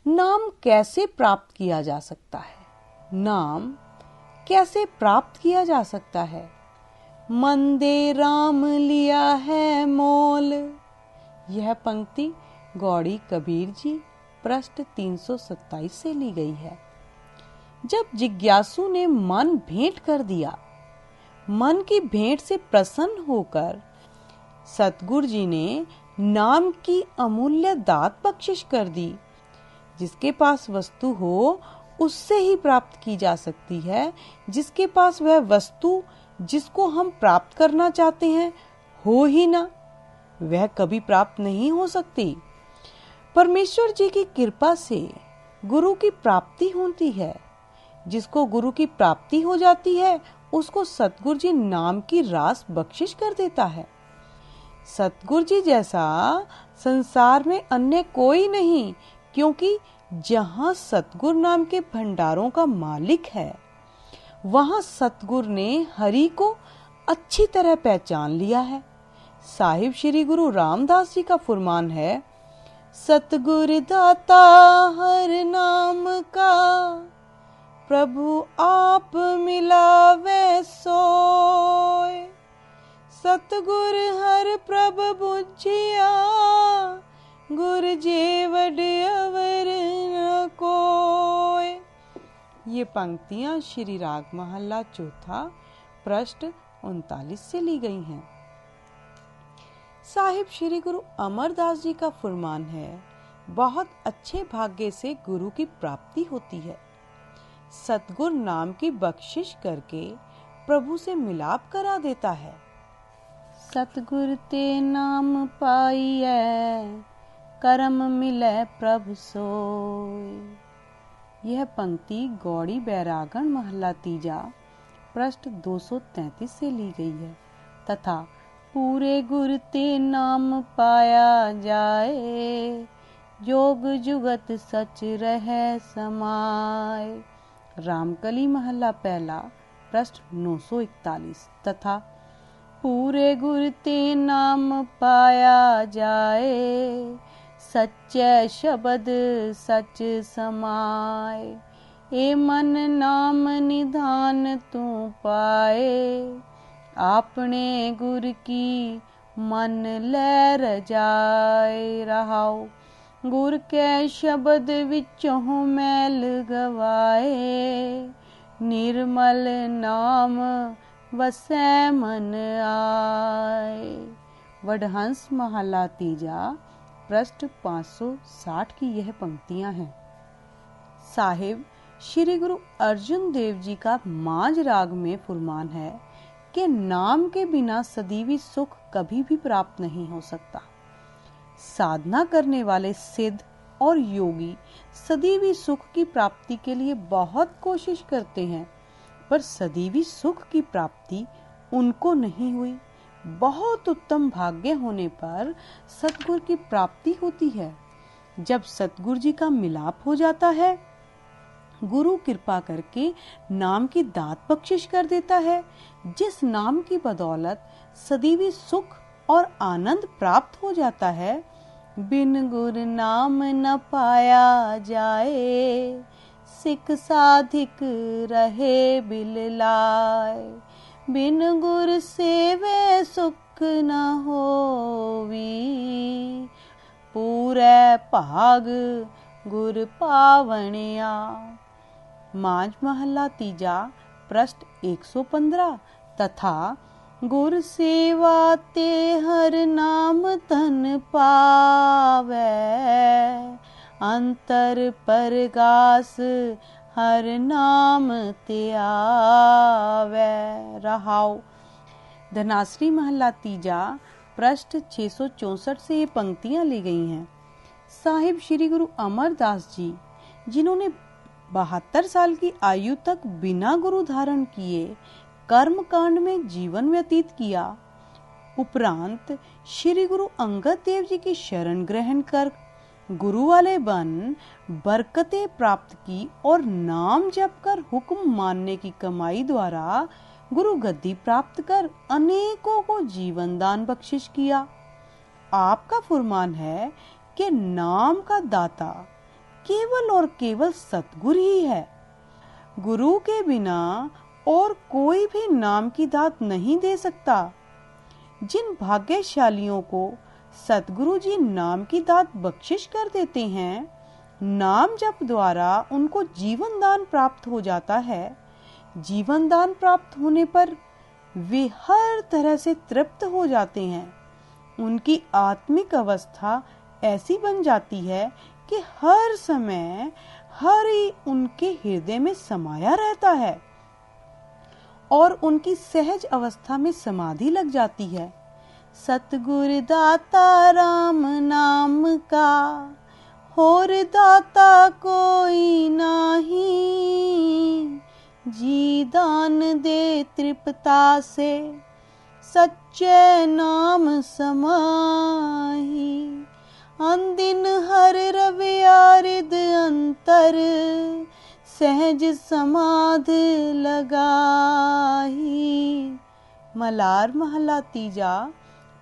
नाम कैसे प्राप्त किया जा सकता है? नाम कैसे प्राप्त किया जा सकता है? मंदे राम लिया है मोल। यह पंक्ति गौड़ी कबीर जी पृष्ठ 327 से ली गई है। जब जिज्ञासु ने मन भेंट कर दिया, मन की भेंट से प्रसन्न होकर सतगुरु जी ने नाम की अमूल्य दात बख्शिश कर दी। जिसके पास वस्तु हो उससे ही प्राप्त की जा सकती है। जिसके पास वह वस्तु जिसको हम प्राप्त करना चाहते हैं हो ही ना, वह कभी प्राप्त नहीं हो सकती। परमेश्वर जी की कृपा से गुरु की प्राप्ति होती है। जिसको गुरु की प्राप्ति हो जाती है उसको सतगुरु जी नाम की रास बख्शिश कर देता है। सतगुरु जी जैसा संसार में अन्य कोई नहीं, क्योंकि जहाँ सतगुरु नाम के भंडारों का मालिक है वहाँ सतगुरु ने हरि को अच्छी तरह पहचान लिया है। साहिब श्री गुरु रामदास जी का फरमान है, सतगुरु दाता हर नाम का, प्रभु आप मिलावे सोय। सतगुर हर प्रभ बुझिया, गुर जेवड अवर न कोय। ये पंक्तियां श्री राग महला चौथा पृष्ठ 39 से ली गई हैं। साहिब श्री गुरु अमरदास जी का फरमान है, बहुत अच्छे भाग्य से गुरु की प्राप्ति होती है। सतगुर नाम की बख्शिश करके प्रभु से मिलाप करा देता है। सतगुर ते नाम पाइए, करम मिले प्रभु सोय। यह पंक्ति गौड़ी बैरागण महला तीजा पृष्ठ 233 से ली गई है तथा पूरे गुर ते नाम पाया जाए, जोग जुगत सच रहे समाय। रामकली महला पहला पृष्ठ 941 तथा पूरे गुर ते नाम पाया जाए, सच्चे शब्द सच समाय। ए मन नाम निधान तू पाए, आपने गुर की मन ले रजाए। रहाओ गुर के शब्द विचों मैल गवाए, निर्मल नाम वसै मन आए। वडहंस महला तीजा पृष्ठ 560 की यह पंक्तियां हैं। साहिब श्री गुरु अर्जुन देव जी का मांझ राग में फरमान है कि नाम के बिना सदीवी सुख कभी भी प्राप्त नहीं हो सकता। साधना करने वाले सिद्ध और योगी सदीवी सुख की प्राप्ति के लिए बहुत कोशिश करते हैं, पर सदीवी सुख की प्राप्ति उनको नहीं हुई। बहुत उत्तम भाग्य होने पर सतगुरु की प्राप्ति होती है। जब सतगुरु जी का मिलाप हो जाता है, गुरु कृपा करके नाम की दात बख्शिश कर देता है, जिस नाम की बदौलत सदीवी सुख और आनंद प्राप्त हो जाता है। बिन गुर नाम न पाया जाए, सिख साधिक रहे बिल लाए। बिन गुर सेवे सुख न होवी, पूरे भाग गुर पावनिया। मांझ महला तीजा पृष्ठ 115 तथा गुर सेवा ते हर नाम धन पावे, अंतर परगास हर नाम ते आवे। रहाओ धनाश्री महला तीजा पृष्ठ 664 से ये पंक्तियां ली गई हैं। साहिब श्री गुरु अमरदास जी, जिन्होंने 72 साल की आयु तक बिना गुरु धारण किए कर्म कांड में जीवन व्यतीत किया, उपरांत श्री गुरु अंगद देव जी की शरण ग्रहण कर गुरु वाले बन बरकतें प्राप्त की और नाम जप कर हुक्म मानने की कमाई द्वारा गुरु गद्दी प्राप्त कर अनेकों को जीवन दान बख्शिश किया। आपका फरमान है कि नाम का दाता केवल और केवल सतगुरु ही है। गुरु के बिना और कोई भी नाम की दात नहीं दे सकता। जिन भाग्यशालियों को सतगुरु जी नाम की दात बख्शिश कर देते हैं, नाम जप द्वारा उनको जीवन दान प्राप्त हो जाता है। जीवन दान प्राप्त होने पर वे हर तरह से तृप्त हो जाते हैं। उनकी आत्मिक अवस्था ऐसी बन जाती है कि हर समय हरि उनके हृदय में समाया रहता है और उनकी सहज अवस्था में समाधि लग जाती है। सतगुर दाता राम नाम का, होर दाता कोई नाही। जी दान दे तृप्ता से, सच्चे नाम समाही। अंदिन हर रवियारिद अंतर, सहज समाध लगाही। मलार महला तीजा,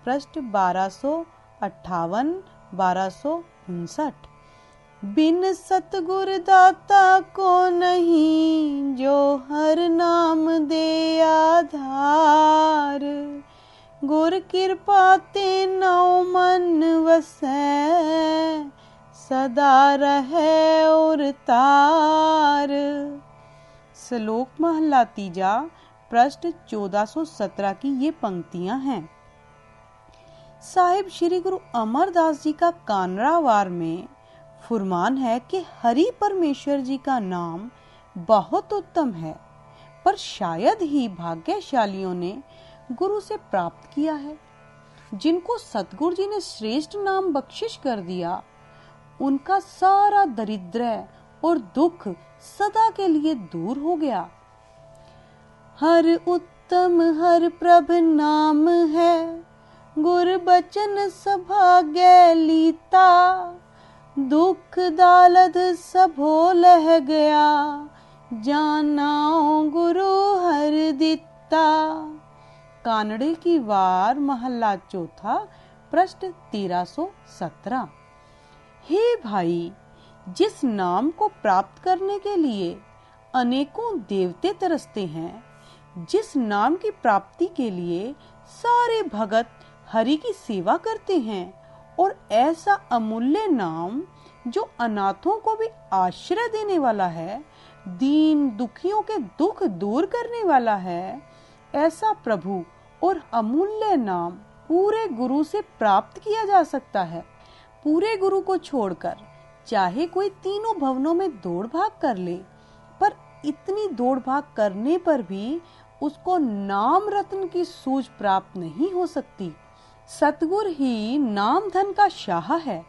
पृष्ठ 1258-1259। बिन सतगुर दाता को नहीं, जो हर नाम दे आधार। गुर कृपा ते नौ मन वसै, सदा रहे और तार। श्लोक महला तीजा, पृष्ठ 1417 की ये पंक्तियां हैं। साहिब श्री गुरु अमरदास जी का कानरावार में फुरमान है कि हरि परमेश्वर जी का नाम बहुत उत्तम है, पर शायद ही भाग्यशालियों ने गुरु से प्राप्त किया है। जिनको सतगुरु जी ने श्रेष्ठ नाम बख्शिश कर दिया, उनका सारा दरिद्र और दुख सदा के लिए दूर हो गया। हर उत्तम हर प्रभ नाम है, गुर बचन सभाग्य लीता। दुख दालद सबो लह गया, जानाओ गुरु हर दिता। कानड़े की वार महला चौथा, पृष्ठ 1317। हे भाई, जिस नाम को प्राप्त करने के लिए अनेकों देवते तरसते हैं, जिस नाम की प्राप्ति के लिए सारे भगत हरि की सेवा करते हैं, और ऐसा अमूल्य नाम जो अनाथों को भी आश्रय देने वाला है, दीन दुखियों के दुख दूर करने वाला है, ऐसा प्रभु और अमूल्य नाम पूरे गुरु से प्राप्त किया जा सकता है। पूरे गुरु को छोड़कर चाहे कोई तीनों भवनों में दौड़ भाग कर ले, पर इतनी दौड़ भाग करने पर भी उसको नाम रत्न की सूझ प्राप्त नहीं हो सकती। सतगुर ही नाम धन का शाह है।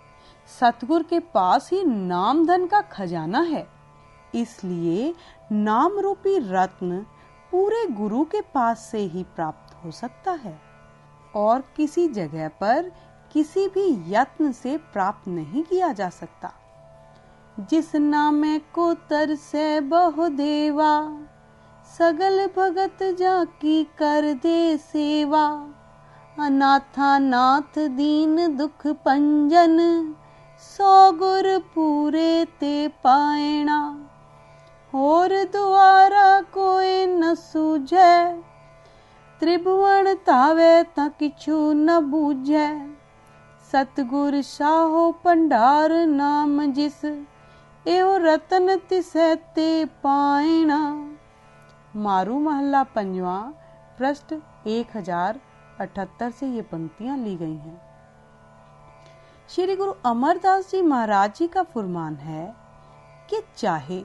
सतगुर के पास ही नाम धन का खजाना है। इसलिए नाम रूपी रत्न पूरे गुरु के पास से ही प्राप्त हो सकता है और किसी जगह पर किसी भी यत्न से प्राप्त नहीं किया जा सकता। जिस नामे को तरसे बहु देवा, सगल भगत जाकी कर दे सेवा। अनाथा नाथ दीन दुख पंजन, सो गुर पूरे ते पायना। और द्वारा कोई न सूझे, त्रिभुवन तावे ता किछु न बूझे। सतगुर साहो भंडार नाम जिस, एहो रतन तिसै ते पायना। मारू महला पंजवा, पृष्ठ 1078 से ये पंक्तियां ली गई हैं। श्री गुरु अमरदास जी महाराज जी का फरमान है कि चाहे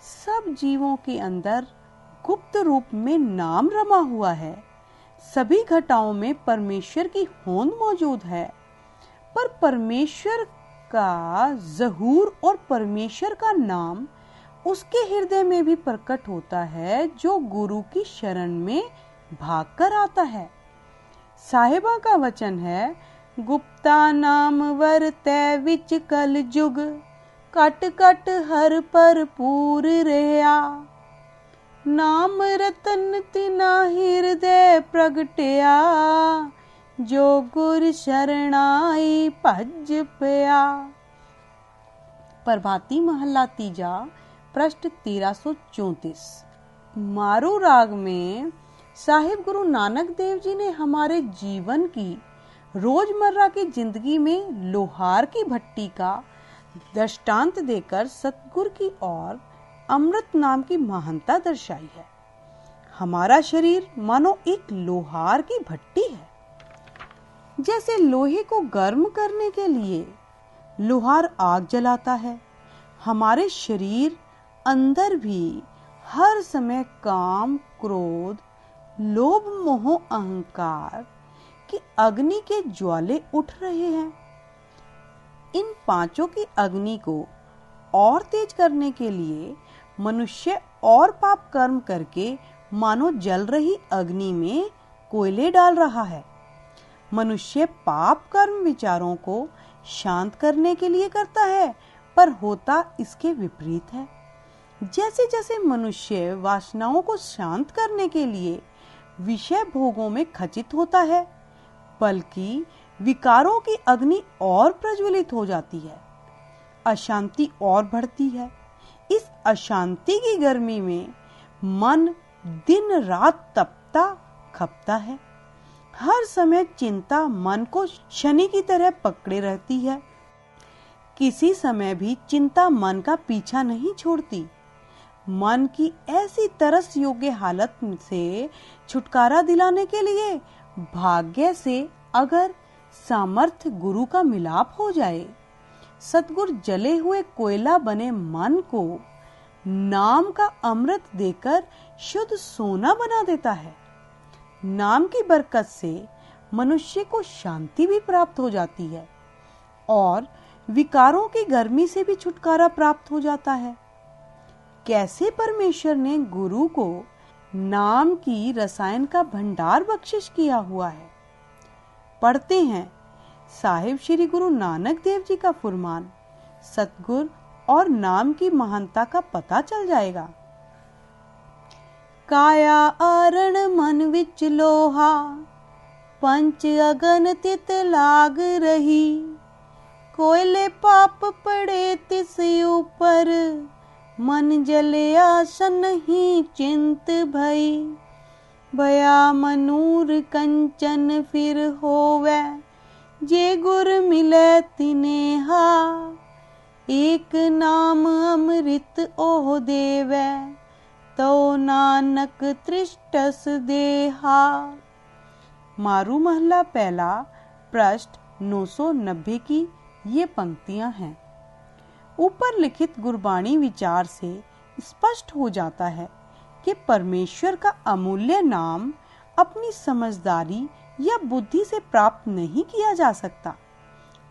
सब जीवों के अंदर गुप्त रूप में नाम रमा हुआ है, सभी घटाओं में परमेश्वर की होंद मौजूद है, पर परमेश्वर का ज़हूर और परमेश्वर का नाम उसके हृदय में भी प्रकट होता है जो गुरु की शरण में भागकर आता है। साहिबा का वचन है, गुप्ता नाम वरतै विच कल जुग, कट कट हर पर पूर रहा। नाम रतन तिना हृदय प्रगटया, जो गुर शरणाई भज पया। प्रभाती महला तीजा पृष्ठ 1334। मारू राग में साहिब गुरु नानक देव जी ने हमारे जीवन की रोजमर्रा की जिंदगी में लोहार की भट्टी का दृष्टांत देकर सतगुर की और अमृत नाम की महानता दर्शाई है। हमारा शरीर मानो एक लोहार की भट्टी है। जैसे लोहे को गर्म करने के लिए लोहार आग जलाता है, हमारे शरीर अंदर भी हर समय काम, क्रोध, लोभ, मोह, अहंकार की अग्नि के ज्वाले उठ रहे हैं। इन पांचों की अग्नि को और तेज करने के लिए मनुष्य और पाप कर्म करके मानो जल रही अग्नि में कोयले डाल रहा है। मनुष्य पाप कर्म विचारों को शांत करने के लिए करता है, पर होता इसके विपरीत है। जैसे जैसे मनुष्य वासनाओं को शांत करने के लिए विषय भोगों में खचित होता है, बल्कि विकारों की अग्नि और प्रज्वलित हो जाती है, अशांति और बढ़ती है। इस अशांति की गर्मी में मन दिन रात तपता खपता है। हर समय चिंता मन को शनि की तरह पकड़े रहती है। किसी समय भी चिंता मन का पीछा नहीं छोड़ती। मन की ऐसी तरस योग्य हालत से छुटकारा दिलाने के लिए भाग्य से अगर सामर्थ्य गुरु का मिलाप हो जाए, सतगुरु जले हुए कोयला बने मन को नाम का अमृत देकर शुद्ध सोना बना देता है। नाम की बरकत से मनुष्य को शांति भी प्राप्त हो जाती है और विकारों की गर्मी से भी छुटकारा प्राप्त हो जाता है। कैसे परमेश्वर ने गुरु को नाम की रसायन का भंडार बख्शिश किया हुआ है। पढ़ते हैं साहिब श्री गुरु नानक देव जी का फुरमान, सतगुर और नाम की महानता का पता चल जाएगा। काया आरण मन विच लोहा, पंच अगन तित लाग रही, कोयले पाप पड़े तिस ऊपर, मन जलिया सन ही चिंत भई, भया मनूर कंचन फिर होवे, जे गुर मिले तिनेहा, एक नाम अमृत ओह देवे, तो नानक तृष्टस देहा। मारू महला पहला पृष्ठ 990 की ये पंक्तियां हैं। ऊपर लिखित गुरबाणी विचार से स्पष्ट हो जाता है कि परमेश्वर का अमूल्य नाम अपनी समझदारी या बुद्धि से प्राप्त नहीं किया जा सकता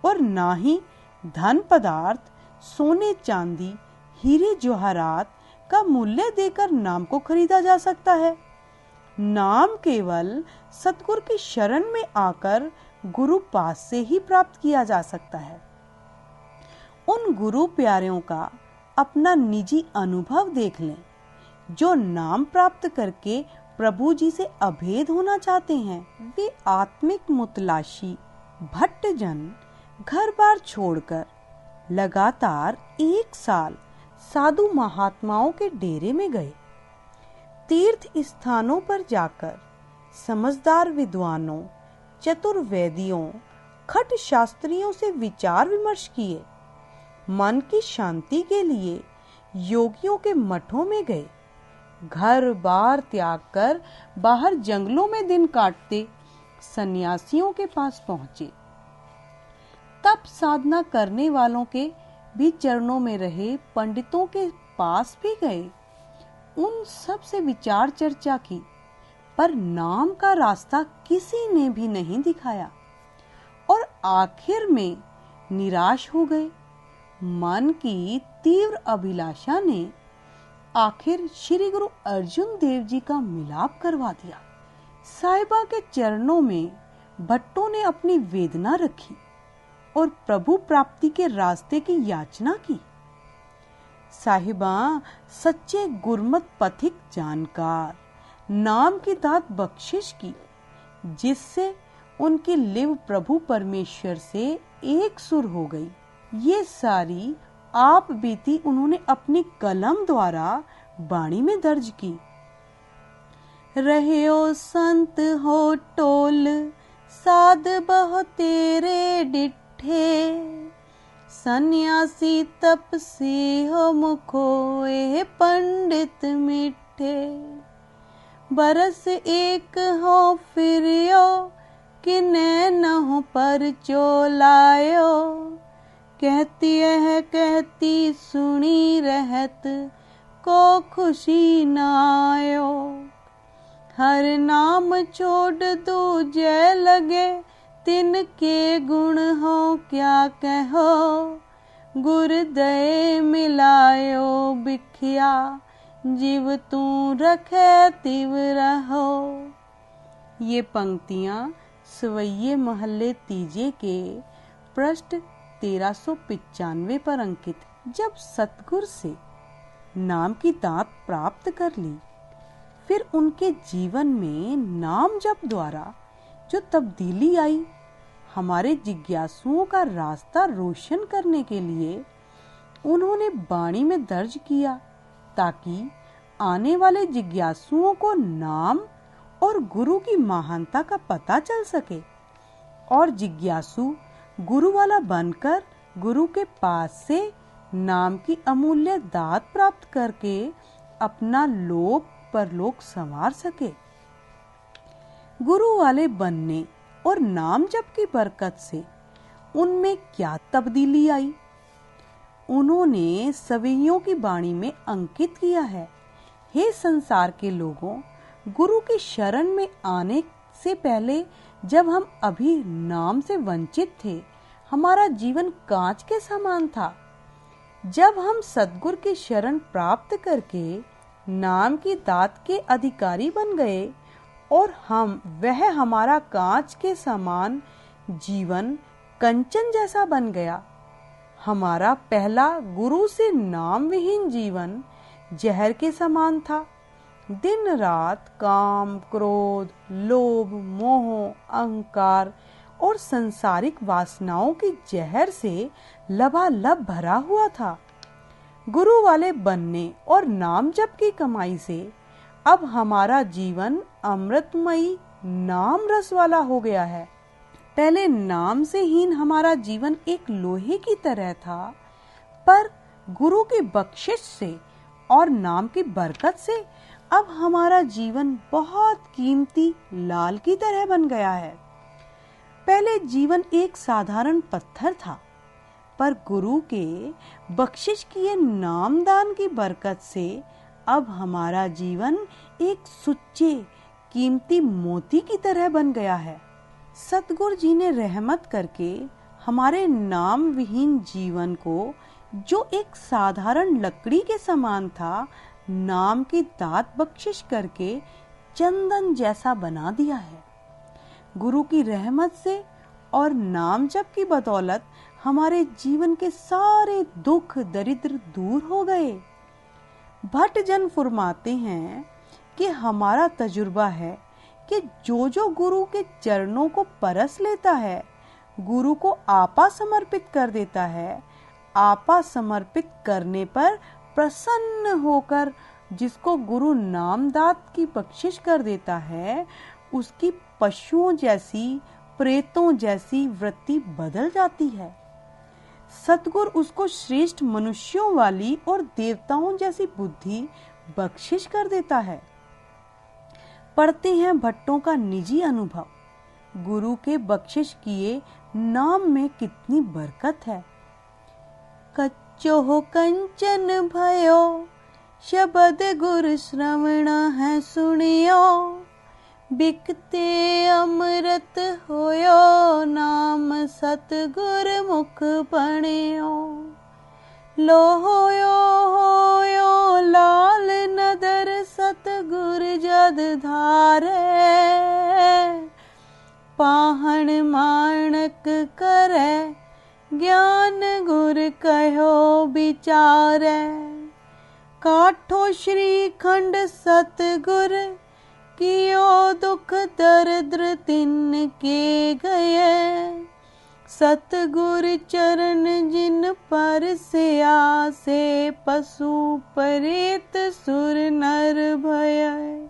और ना ही धन पदार्थ, सोने चांदी, हीरे जवाहरात का मूल्य देकर नाम को खरीदा जा सकता है। नाम केवल सतगुरु की शरण में आकर गुरु पास से ही प्राप्त किया जा सकता है। उन गुरु प्यारों का अपना निजी अनुभव देख लें जो नाम प्राप्त करके प्रभु जी से अभेद होना चाहते हैं। वे आत्मिक मुतलाशी भट्ट जन घर बार छोड़कर लगातार 1 साल साधु महात्माओं के डेरे में गए। तीर्थ स्थानों पर जाकर समझदार विद्वानों, चतुर्वेदियों, खट शास्त्रियों से विचार विमर्श किए। मन की शांति के लिए योगियों के मठों में गए। घर बार त्याग कर बाहर जंगलों में दिन काटते सन्यासियों के पास पहुंचे। तप साधना करने वालों के भी चरणों में रहे पंडितों के पास भी गए। उन सब से विचार चर्चा की, पर नाम का रास्ता किसी ने भी नहीं दिखाया और आखिर में निराश हो गए। मन की तीव्र अभिलाषा ने आखिर श्री गुरु अर्जुन देव जी का मिलाप करवा दिया। साहिबा के चरणों में भट्टों ने अपनी वेदना रखी और प्रभु प्राप्ति के रास्ते की याचना की। साहिबा सच्चे गुरमत पथिक जानकार नाम की दात बख्शिश की, जिससे उनकी लिव प्रभु परमेश्वर से एक सुर हो गई। ये सारी आप बीती उन्होंने अपनी कलम द्वारा बाणी में दर्ज की। रहयो संत हो टोल, साध बहु तेरे डिठे, सन्यासी तपसी हो मुखो ए पंडित मिठे। बरस एक हो फिरियो, किने नहु पर चोलायो, कहती है कहती सुनी रहत, को खुशी नायो। हर नाम छोड़ दूजे लगे, तिनके गुण हो क्या कहो, गुरुदय मिलायो बिखिया, जीव तू रखे तिव रहो। ये पंक्तियां सवैये महल्ले तीजे के पृष्ठ 1395 पर अंकित। जब सतगुरु से नाम की दात प्राप्त कर ली, फिर उनके जीवन में नाम जप द्वारा जो तब्दीली आई, हमारे जिज्ञासुओं का रास्ता रोशन करने के लिए उन्होंने बाणी में दर्ज किया, ताकि आने वाले जिज्ञासुओं को नाम और गुरु की महानता का पता चल सके और जिज्ञासु गुरु वाला बनकर गुरु के पास से नाम की अमूल्य दात प्राप्त करके अपना लोक परलोक संवार सके। गुरु वाले बनने और नाम जप की बरकत से उनमें क्या तब्दीली आई, उन्होंने सवैयों की बाणी में अंकित किया है। हे संसार के लोगों, गुरु की शरण में आने से पहले जब हम अभी नाम से वंचित थे, हमारा जीवन कांच के समान था। जब हम सद्गुरु की शरण प्राप्त करके नाम की दात के अधिकारी बन गए और वह हमारा कांच के समान जीवन कंचन जैसा बन गया। हमारा पहला गुरु से नाम विहीन जीवन जहर के समान था। दिन रात काम, क्रोध, लोभ, मोह, अहंकार और सांसारिक वासनाओं की जहर से लबालब भरा हुआ था। गुरु वाले बनने और नाम जप की कमाई से अब हमारा जीवन अमृतमयी नाम रस वाला हो गया है। पहले नाम से हीन हमारा जीवन एक लोहे की तरह था, पर गुरु की बख्शिश से और नाम की बरकत से अब हमारा जीवन बहुत कीमती लाल की तरह बन गया है। पहले जीवन एक साधारण पत्थर था, पर गुरु के बख्शिश किए नामदान की बरकत से अब हमारा जीवन एक सुच्चे कीमती मोती की तरह बन गया है। सतगुरु जी ने रहमत करके हमारे नाम विहीन जीवन को, जो एक साधारण लकड़ी के समान था, नाम की दात बख्शिश करके चंदन जैसा बना दिया है। गुरु की रहमत से और नाम जप की बदौलत हमारे जीवन के सारे दुख दरिद्र दूर हो गए। भट्ट जन फरमाते हैं कि हमारा तजुर्बा है कि जो गुरु के चरणों को परस लेता है, गुरु को आपा समर्पित कर देता है, आपा समर्पित करने पर प्रसन्न होकर जिसको गुरु नामदात की बख्शिश कर देता है, उसकी पशुओं जैसी, प्रेतों जैसी वृत्ति बदल जाती है। सतगुरु उसको श्रेष्ठ मनुष्यों वाली और देवताओं जैसी बुद्धि बख्शिश कर देता है। पढ़ते हैं भट्टों का निजी अनुभव। गुरु के बख्शिश किए नाम में कितनी बरकत है। कच्चो हो कंचन भयो, शब्द गुर श्रवण है सुनियो, बिकते अमृत होयो, नाम सतगुर मुख पणियो। लो होयो लाल नदर, सतगुर जद धारे, पाहन माणक करे, ज्ञान गुर कहो विचारे। काठो श्रीखंड सतगुर, कियो दुख दरिद्र तिन के गए, सतगुर चरण जिन पर से आसे, पशु परेत सुर नर भय।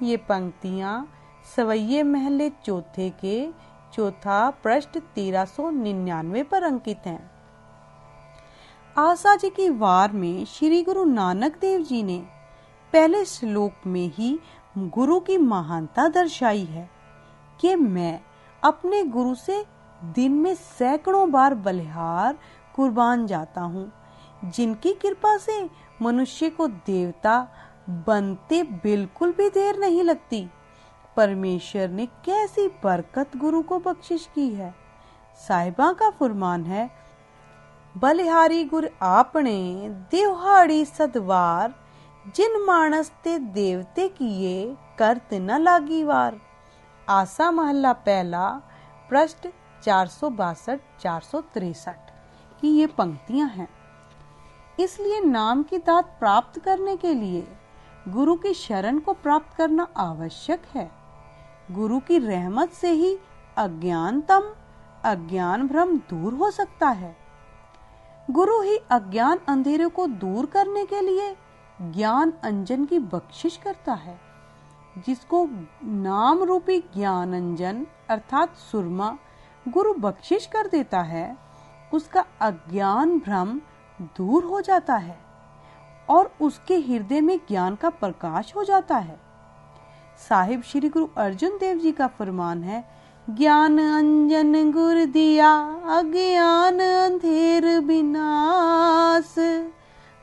ये पंक्तियां सवैये महले चौथे के चौथा पृष्ठ 1399 पर अंकित हैं। आशा जी की वार में श्री गुरु नानक देव जी ने पहले श्लोक में ही गुरु की महानता दर्शाई है कि मैं अपने गुरु से दिन में सैकड़ों बार बलिहार कुर्बान जाता हूँ, जिनकी कृपा से मनुष्य को देवता बनते बिल्कुल भी देर नहीं लगती। परमेश्वर ने कैसी बरकत गुरु को बख्शिश की है। साहिबा का फरमान है, बलिहारी गुर आपने दिहाड़ी सदवार, जिन मानस ते देवते किए करत न लागी वार। आसा महला पहला पृष्ठ 462-463 की ये पंक्तियां हैं। इसलिए नाम की दात प्राप्त करने के लिए गुरु की शरण को प्राप्त करना आवश्यक है। गुरु की रहमत से ही अज्ञान भ्रम दूर हो सकता है। गुरु ही अज्ञान अंधेरे को दूर करने के लिए ज्ञान अंजन की बख्शिश करता है। जिसको नाम रूपी ज्ञान अंजन अर्थात सुरमा गुरु बख्शिश कर देता है, उसका अज्ञान भ्रम दूर हो जाता है और उसके हृदय में ज्ञान का प्रकाश हो जाता है। साहिब श्री गुरु अर्जुन देव जी का फरमान है, ज्ञान अंजन गुर दिया, अज्ञान अंधेर विनाश।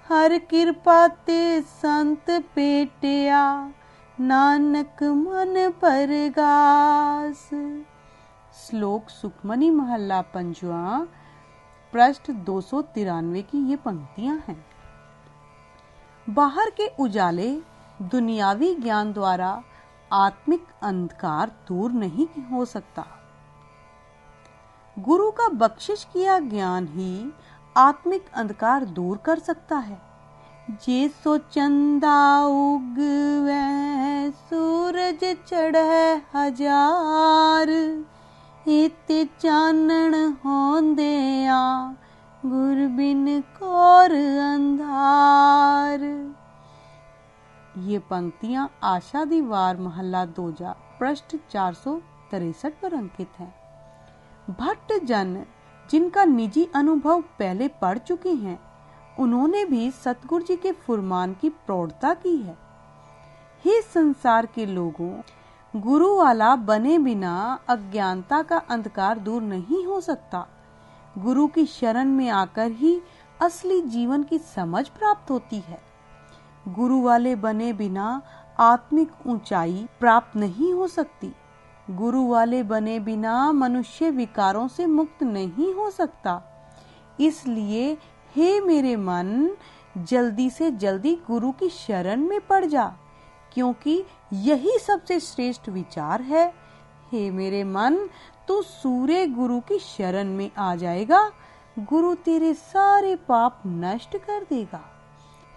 हर कृपा ते संत पेटिया, नानक मन परगास। श्लोक सुखमनी महला पंचवा पृष्ठ 293 की ये पंक्तियां हैं। बाहर के उजाले दुनियावी ज्ञान द्वारा आत्मिक अंधकार दूर नहीं हो सकता। गुरु का बख्शिश किया ज्ञान ही आत्मिक अंधकार दूर कर सकता है। जे सो चंदा उगवे सूरज चढ़े हजार, इते चानण होंदिया गुर बिन कोर अंधार। ये पंक्तियां आशा दी वार महला दोजा पृष्ठ 463 पर अंकित हैं। भट्ट जन जिनका निजी अनुभव पहले पढ़ चुके हैं, उन्होंने भी सतगुरु जी के फुरमान की प्रौढ़ता की है। हे संसार के लोगों, गुरु वाला बने बिना अज्ञानता का अंधकार दूर नहीं हो सकता। गुरु की शरण में आकर ही असली जीवन की समझ प्राप्त होती है। गुरु वाले बने बिना आत्मिक ऊंचाई प्राप्त नहीं हो सकती। गुरु वाले बने बिना मनुष्य विकारों से मुक्त नहीं हो सकता। इसलिए हे मेरे मन, जल्दी से जल्दी गुरु की शरण में पड़ जा, क्योंकि यही सबसे श्रेष्ठ विचार है। हे मेरे मन, तू सूरे गुरु की शरण में आ जाएगा, गुरु तेरे सारे पाप नष्ट कर देगा।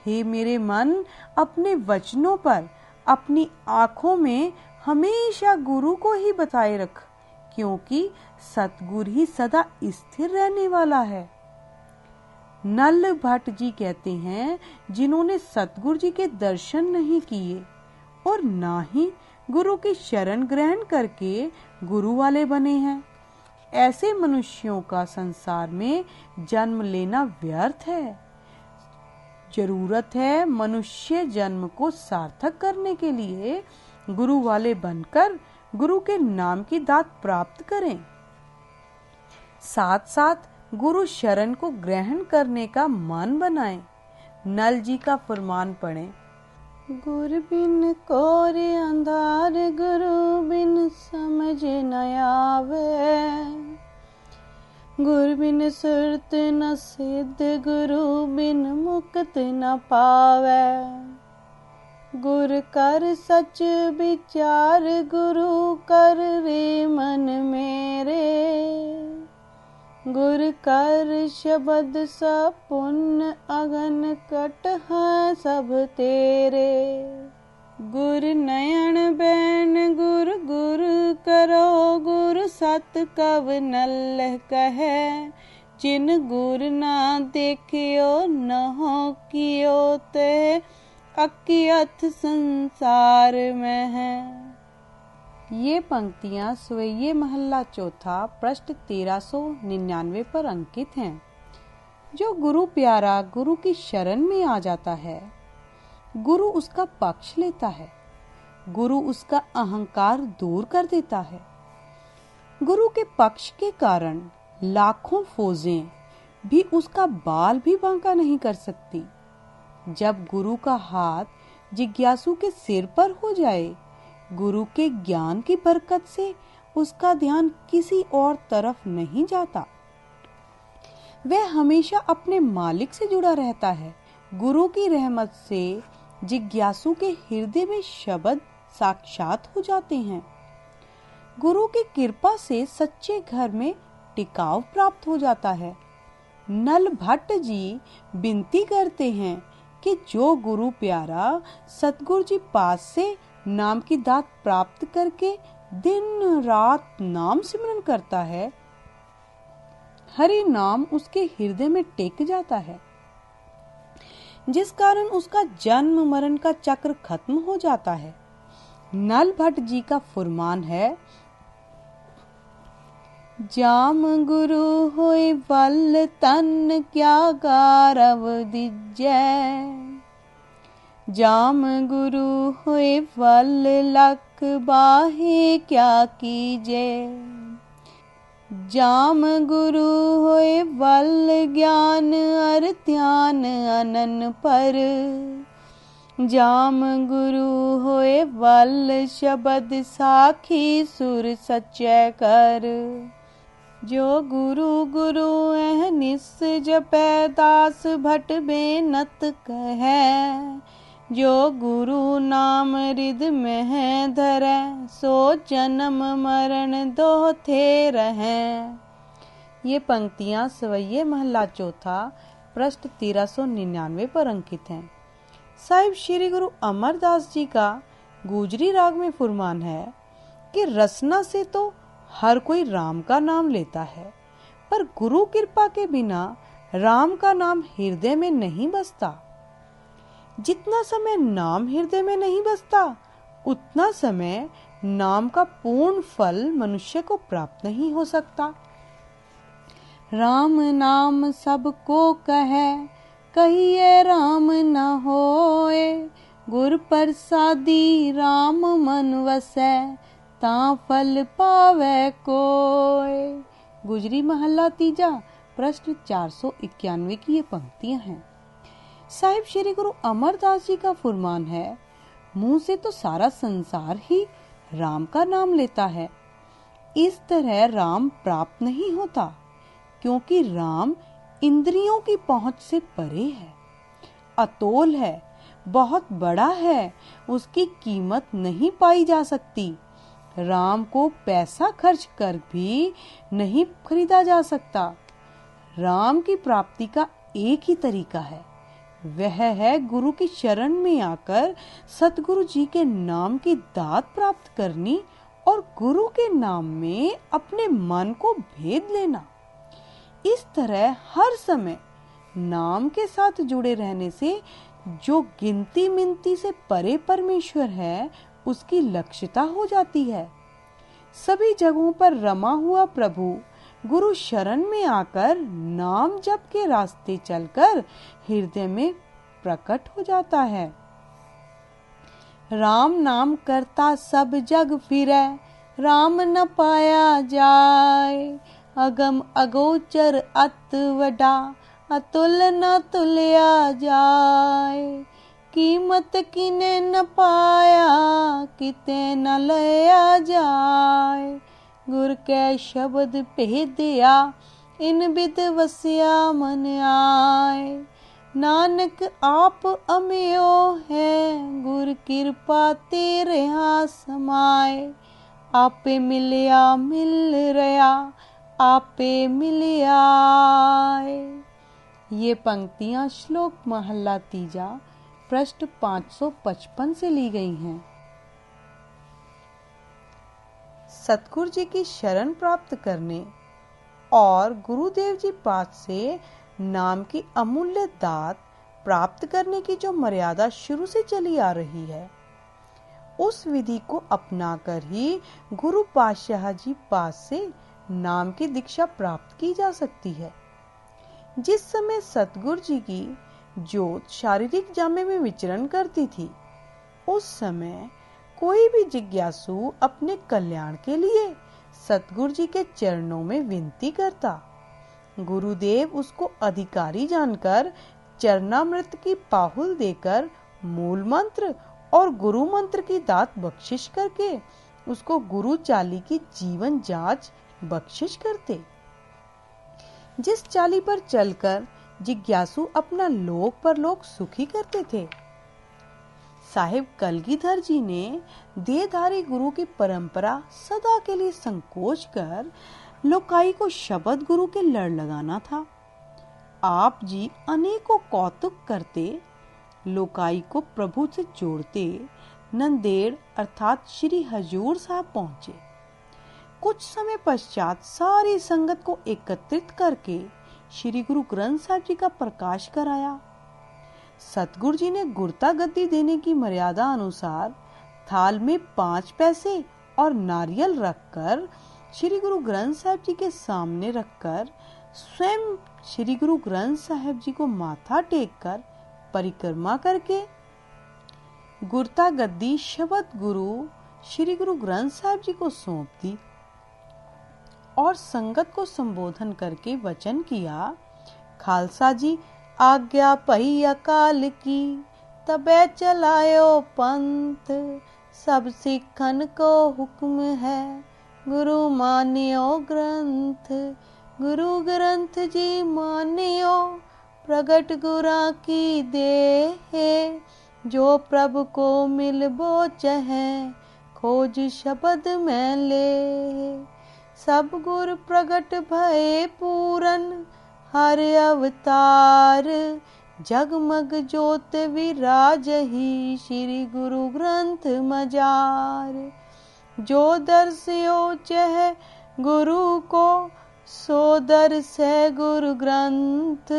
हे मेरे मन, अपने वचनों पर अपनी आंखों में हमेशा गुरु को ही बताए रख, क्योंकि सतगुरु ही सदा स्थिर रहने वाला है। नल भट्ट जी कहते हैं, जिन्होंने सतगुरु जी के दर्शन नहीं किए और ना ही गुरु की शरण ग्रहण करके गुरु वाले बने हैं, ऐसे मनुष्यों का संसार में जन्म लेना व्यर्थ है। जरूरत है मनुष्य जन्म को सार्थक करने के लिए गुरु वाले बनकर गुरु के नाम की दात प्राप्त करें। साथ साथ गुरु शरण को ग्रहण करने का मन बनाएं। नल जी का फरमान पढ़ें, गुरु बिन कोर अंधार, गुरु बिन समझ न आवे। गुरु बिन सुरत न सिद्ध, गुरु बिन मुक्त न पावे। गुर कर सच विचार, गुरु कर रे मन मेरे। गुर कर शब्द सा पुण्य, अगन कट हैं सब तेरे। गुर नयन बैन गुर गुर करो गुर सत कव नल कहे जिन गुर ना देखियो नहो कियो ते अकियत संसार में है। ये पंक्तियां स्वयं महला चौथा पृष्ठ 1399 पर अंकित हैं। जो गुरु प्यारा गुरु की शरण में आ जाता है, गुरु उसका पक्ष लेता है, गुरु उसका अहंकार दूर कर देता है। गुरु के पक्ष के कारण लाखों फौजें भी उसका बाल भी बांका नहीं कर सकती। जब गुरु का हाथ जिज्ञासु के सिर पर हो जाए, गुरु के ज्ञान की बरकत से उसका ध्यान किसी और तरफ नहीं जाता। वह हमेशा अपने मालिक से जुड़ा रहता है। गुरु की रहमत से जिज्ञासु के हृदय में शब्द साक्षात हो जाते हैं। गुरु की कृपा से सच्चे घर में टिकाव प्राप्त हो जाता है। नल भट्ट जी विनती करते हैं कि जो गुरु प्यारा सतगुरु जी पास से नाम की दात प्राप्त करके दिन रात नाम सिमरन करता है, हरि नाम उसके हृदय में टेक जाता है, जिस कारण उसका जन्म मरण का चक्र खत्म हो जाता है। नल भट्ट जी का फरमान है, जाम गुरु होए बल तन क्या गारव दिजै, जाम गुरु होए बल लख बाहे क्या कीजे, जाम गुरु होए बल ज्ञान अर ध्यान अनन पर, जाम गुरु होए बल शब्द साखी सुर सच्चै कर, जो गुरु गुरु एह निस जपै दास भट बेनत कहे, जो गुरु नाम रिद में धरै सो जन्म मरण दो थे रहे। ये पंक्तियां स्वयं महला चौथा पृष्ठ 1399 पर अंकित हैं। साहिब श्री गुरु अमरदास जी का गुजरी राग में फरमान है कि रसना से तो हर कोई राम का नाम लेता है, पर गुरु कृपा के बिना राम का नाम हृदय में नहीं बसता। जितना समय नाम हृदय में नहीं बसता, उतना समय नाम का पूर्ण फल मनुष्य को प्राप्त नहीं हो सकता। राम नाम सबको कहे कहिए राम न होए, गुर प्रसादी राम मन वसै ता फल पावे कोय। गुजरी महला तीजा प्रश्न 491 की ये पंक्तियां हैं। साहिब श्री गुरु अमरदास जी का फरमान है, मुंह से तो सारा संसार ही राम का नाम लेता है। इस तरह राम प्राप्त नहीं होता, क्योंकि राम इंद्रियों की पहुंच से परे है, अतोल है, बहुत बड़ा है, उसकी कीमत नहीं पाई जा सकती। राम को पैसा खर्च कर भी नहीं खरीदा जा सकता। राम की प्राप्ति का एक ही तरीका है, वह है गुरु की शरण में आकर सतगुरु जी के नाम की दात प्राप्त करनी और गुरु के नाम में अपने मन को भेद लेना। इस तरह हर समय नाम के साथ जुड़े रहने से जो गिनती मिनती से परे परमेश्वर है, उसकी लक्ष्यता हो जाती है। सभी जगहों पर रमा हुआ प्रभु गुरु शरण में आकर नाम जप के रास्ते चलकर हृदय में प्रकट हो जाता है। राम नाम करता सब जग फिरै, राम न पाया जाए, अगम अगोचर अत वडा, अतुल न तुल्या जाए, कीमत किने न पाया, किते न लया जाए, गुर के शब्द भेदिया, इन बिद वसिया मन आए, नानक आप अमियो है, गुर कृपा तेरे हाथ समाए, आपे मिलिया मिल रहा, आपे मिलिया। ये पंक्तियां श्लोक महला तीजा पृष्ठ 555 से ली गई हैं। सतगुरु जी की शरण प्राप्त करने और गुरुदेव जी पास से नाम की अमूल्य दात प्राप्त करने की जो मर्यादा शुरू से चली आ रही है, उस विधि को अपनाकर ही गुरु पातशाह जी पास से नाम की दीक्षा प्राप्त की जा सकती है। जिस समय सतगुरु जी की ज्योत शारीरिक जामे में विचरण करती थी, उस समय कोई भी जिज्ञासु अपने कल्याण के लिए सतगुरु जी के चरणों में विनती करता, गुरुदेव उसको अधिकारी जानकर चरणामृत की पाहुल देकर मूल मंत्र और गुरु मंत्र की दात बख्शिश करके उसको गुरु चाली की जीवन जांच बख्शिश करते। जिस चाली पर चलकर जिज्ञासु अपना लोक परलोक सुखी करते थे। साहिब कलगीधर जी ने देहधारी गुरु की परंपरा सदा के लिए संकोच कर लोकाई को शब्द गुरु के लड़ लगाना था। आप जी अनेकों कौतुक करते, लोकाई को प्रभु से जोड़ते नंदेड़ अर्थात श्री हजूर साहब पहुंचे। कुछ समय पश्चात सारी संगत को एकत्रित करके श्री गुरु ग्रंथ साहब जी का प्रकाश कराया। सतगुरु जी ने गुरता गद्दी देने की मर्यादा अनुसार थाल में 5 पैसे और नारियल रखकर श्री गुरु ग्रंथ साहब जी के सामने रखकर स्वयं श्री गुरु ग्रंथ साहब जी को माथा टेक कर परिक्रमा करके गुरता गद्दी शब्द गुरु श्री गुरु ग्रंथ साहब जी को सौंप दी और संगत को संबोधन करके वचन किया, खालसा जी आज्ञा पही अकाल की, तबे चलायो पंथ, सब सिखन को हुक्म है, गुरु मानियो ग्रंथ, गुरु ग्रंथ जी मानियो, प्रगट गुरा की देह, जो प्रभु को मिलबो चहे, खोज शब्द में ले, सब गुर प्रगट भय पूरन, हर अवतार, जगमग ज्योत विराजही, श्री गुरु ग्रंथ मजार, जो दर्शयो चह गुरु को, सो दर्शे गुरु ग्रंथ,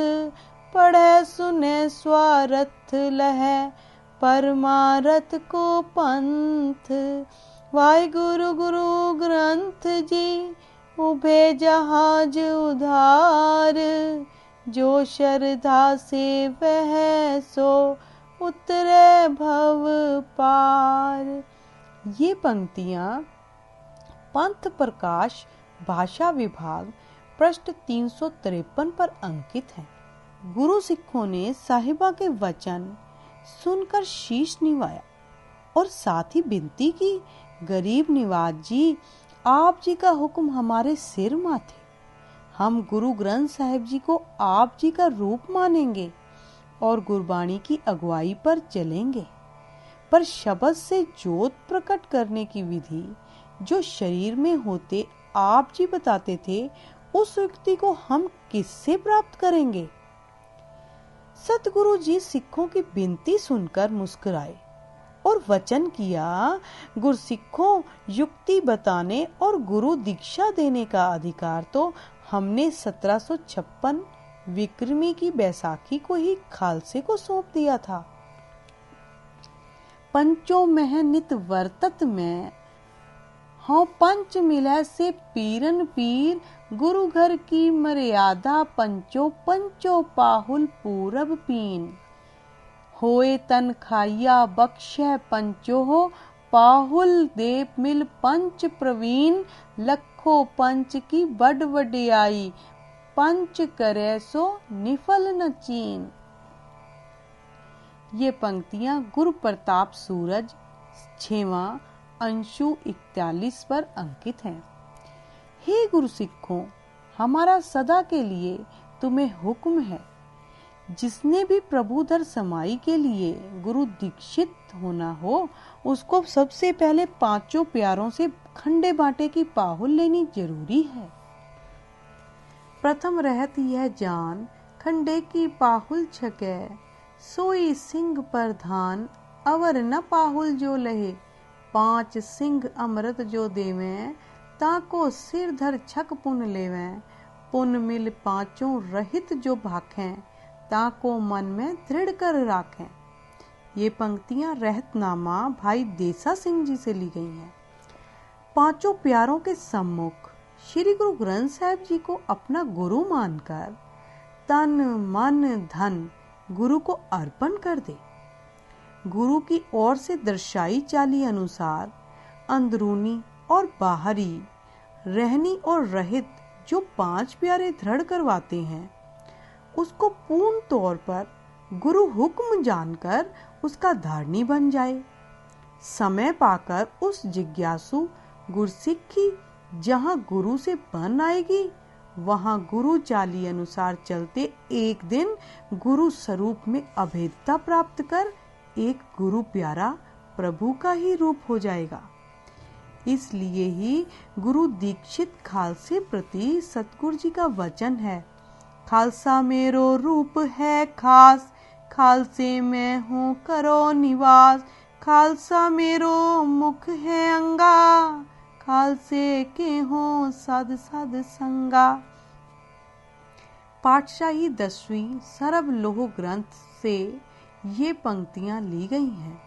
पढ़े सुने स्वार्थ लहे, परमारथ को पंथ, वाहिगुरु गुरु ग्रंथ जी, उभे जहाज उधार, जो श्रद्धा से वह सो, उतरे भव पार। ये पंक्तियां पंथ प्रकाश भाषा विभाग पृष्ठ 353 पर अंकित हैं। गुरु सिखों ने साहिबा के वचन सुनकर शीश निवाया और साथ ही विनती की, गरीब निवाज जी, आप जी का हुक्म हमारे सिर माथे, हम गुरु ग्रंथ साहिब जी को आप जी का रूप मानेंगे और गुरबाणी की अगुवाई पर चलेंगे, पर शब्द से ज्योत प्रकट करने की विधि जो शरीर में होते आप जी बताते थे, उस युक्ति को हम किससे प्राप्त करेंगे? सतगुरु जी सिखों की विनती सुनकर मुस्कुराए और वचन किया, गुरसिखों, युक्ति बताने और गुरु दीक्षा देने का अधिकार तो हमने 1756 विक्रमी की बैसाखी को ही खालसे को सौंप दिया था। पंचों में नित वर्तत में, हाँ पंच मिले से पीरन पीर, गुरु घर की मर्यादा पंचो पंचो पाहुल पूरब पीन, होए तन खाइया बख्शे पंचो हो, पाहुल देप मिल पंच प्रवीण, लखो पंच की बड़ वडियाई, पंच करे सो निफल न चीन। ये पंक्तियां गुरु प्रताप सूरज 6वां अंशु 41 पर अंकित हैं। हे गुरु सिखों, हमारा सदा के लिए तुम्हें हुक्म है, जिसने भी प्रभुधर समाई के लिए गुरु दीक्षित होना हो, उसको सबसे पहले 5 प्यारों से खंडे बाटे की पाहुल लेनी जरूरी है। प्रथम रहत यह जान, खंडे की पाहुल छके, सोई सिंह प्रधान अवर न पाहुल जो लहे, 5 सिंह अमृत जो देवें, ताको सिर धर छक पुन लेवें, पुन मिल 5 रहित जो भाखें, ताको मन में दृढ़ कर राखें। ये पंक्तियां रहतनामा भाई देसा सिंह जी से ली गई हैं। 5 प्यारों के सम्मुख श्री गुरु ग्रंथ साहिब जी को अपना गुरु मानकर तन मन धन गुरु को अर्पण कर दे। गुरु की ओर से दर्शाई चाली अनुसार अंदरूनी और बाहरी, रहनी और रहित जो 5 प्यारे दृढ़ करवाते हैं, उसको पूर्ण तौर पर गुरु हुक्म जानकर उसका धारणी बन जाए। समय पाकर उस जिज्ञासु गुरसिख की जहाँ गुरु से बन आएगी, वहाँ गुरु चाली अनुसार चलते एक दिन गुरु स्वरूप में अभेदता प्राप्त कर एक गुरु प्यारा प्रभु का ही रूप हो जाएगा। इसलिए ही गुरु दीक्षित खालसे प्रति सतगुरु जी का वचन है, खालसा मेरो रूप है खास, खालसे मैं हूँ करो निवास, खालसा मेरो मुख है अंगा, खालसे के हो साध साध संगा। पातशाही 10वीं सर्वलोह ग्रंथ से ये पंक्तियां ली गई हैं।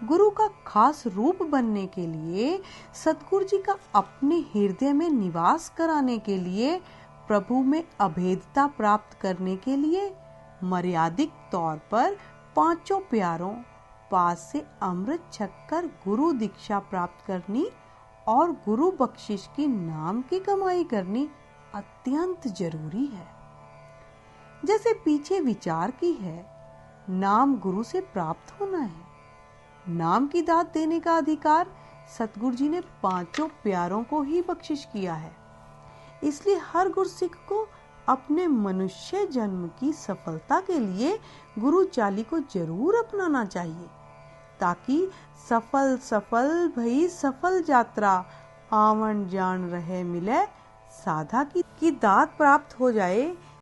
गुरु का खास रूप बनने के लिए, सतगुरु जी का अपने हृदय में निवास कराने के लिए, प्रभु में अभेदता प्राप्त करने के लिए मर्यादिक तौर पर 5 प्यारों पास से अमृत छककर गुरु दीक्षा प्राप्त करनी और गुरु बख्शिश की नाम की कमाई करनी अत्यंत जरूरी है। जैसे पीछे विचार की है, नाम गुरु से प्राप्त होना है। नाम की दात देने का अधिकार सतगुरु जी ने 5 प्यारों को ही बख्शिश किया है। इसलिए हर गुरसिख को अपने मनुष्य जन्म की सफलता के लिए गुरु चाली को जरूर अपनाना चाहिए, ताकि सफल सफल भई सफल यात्रा, आवन जान रहे मिले साधा की दात प्राप्त हो जाए।